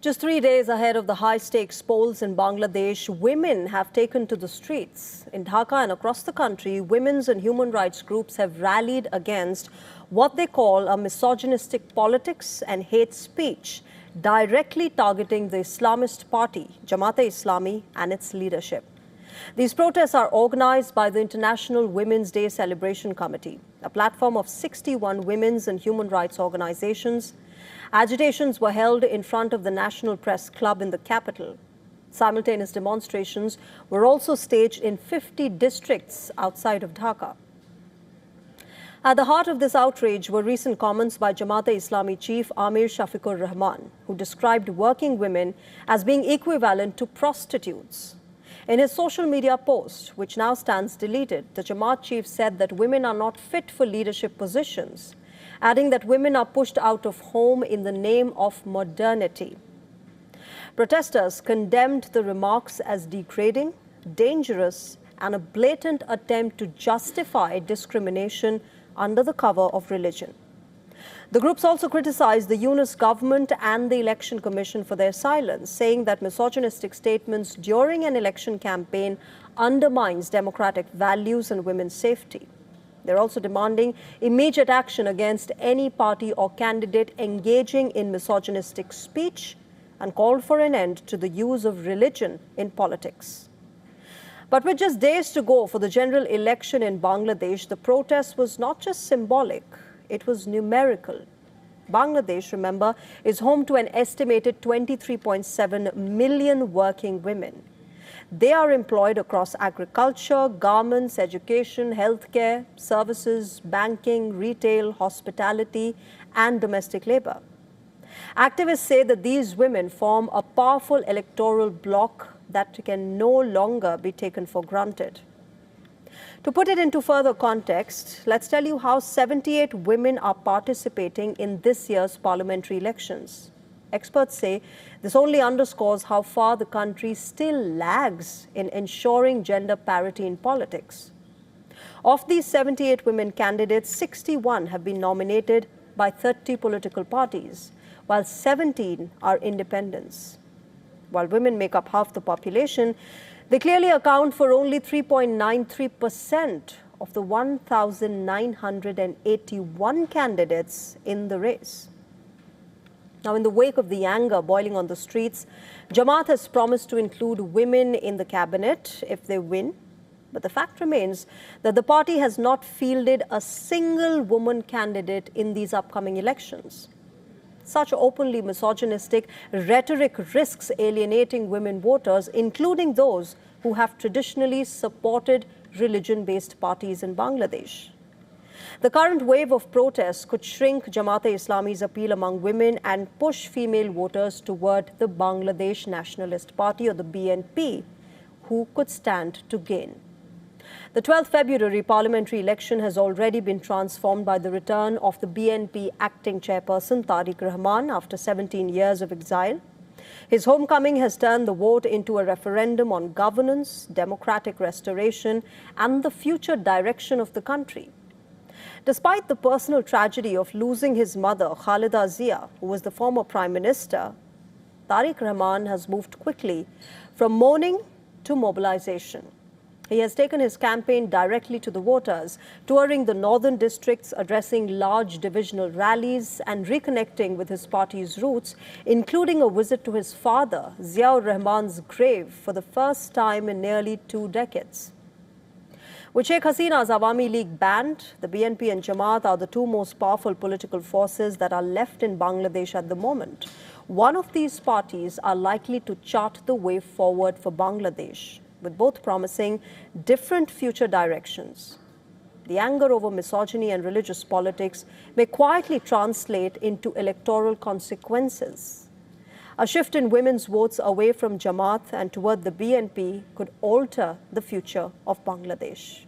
Just 3 days ahead of the high-stakes polls in Bangladesh, women have taken to the streets. In Dhaka and across the country, women's and human rights groups have rallied against what they call a misogynistic politics and hate speech, directly targeting the Islamist party, Jamaat-e-Islami, and its leadership. These protests are organized by the International Women's Day Celebration Committee, a platform of 61 women's and human rights organizations. Agitations were held in front of the National Press Club in the capital. Simultaneous demonstrations were also staged in 50 districts outside of Dhaka. At the heart of this outrage were recent comments by Jamaat-e-Islami chief Amir Shafiqur Rahman, who described working women as being equivalent to prostitutes. In his social media post, which now stands deleted, the Jamaat chief said that women are not fit for leadership positions, adding that women are pushed out of home in the name of modernity. Protesters condemned the remarks as degrading, dangerous, and a blatant attempt to justify discrimination under the cover of religion. The groups also criticized the Yunus government and the Election Commission for their silence, saying that misogynistic statements during an election campaign undermines democratic values and women's safety. They're also demanding immediate action against any party or candidate engaging in misogynistic speech and called for an end to the use of religion in politics. But with just days to go for the general election in Bangladesh, the protest was not just symbolic, it was numerical. Bangladesh, remember, is home to an estimated 23.7 million working women. They are employed across agriculture, garments, education, healthcare, services, banking, retail, hospitality, and domestic labor. Activists say that these women form a powerful electoral bloc that can no longer be taken for granted. To put it into further context, let's tell you how 78 women are participating in this year's parliamentary elections. Experts say this only underscores how far the country still lags in ensuring gender parity in politics. Of these 78 women candidates, 61 have been nominated by 30 political parties, while 17 are independents. While women make up half the population, they clearly account for only 3.93% of the 1,981 candidates in the race. Now, in the wake of the anger boiling on the streets, Jamaat has promised to include women in the cabinet if they win. But the fact remains that the party has not fielded a single woman candidate in these upcoming elections. Such openly misogynistic rhetoric risks alienating women voters, including those who have traditionally supported religion-based parties in Bangladesh. The current wave of protests could shrink Jamaat-e-Islami's appeal among women and push female voters toward the Bangladesh Nationalist Party, or the BNP, who could stand to gain. The 12th February parliamentary election has already been transformed by the return of the BNP acting chairperson Tariq Rahman after 17 years of exile. His homecoming has turned the vote into a referendum on governance, democratic restoration, and the future direction of the country. Despite the personal tragedy of losing his mother, Khalida Zia, who was the former Prime Minister, Tariq Rahman has moved quickly from mourning to mobilization. He has taken his campaign directly to the voters, touring the northern districts, addressing large divisional rallies, and reconnecting with his party's roots, including a visit to his father, Ziaur Rahman's grave, for the first time in nearly 2 decades. With Sheikh Hasina's Awami League banned, the BNP and Jamaat are the two most powerful political forces that are left in Bangladesh at the moment. One of these parties are likely to chart the way forward for Bangladesh, with both promising different future directions. The anger over misogyny and religious politics may quietly translate into electoral consequences. A shift in women's votes away from Jamaat and toward the BNP could alter the future of Bangladesh.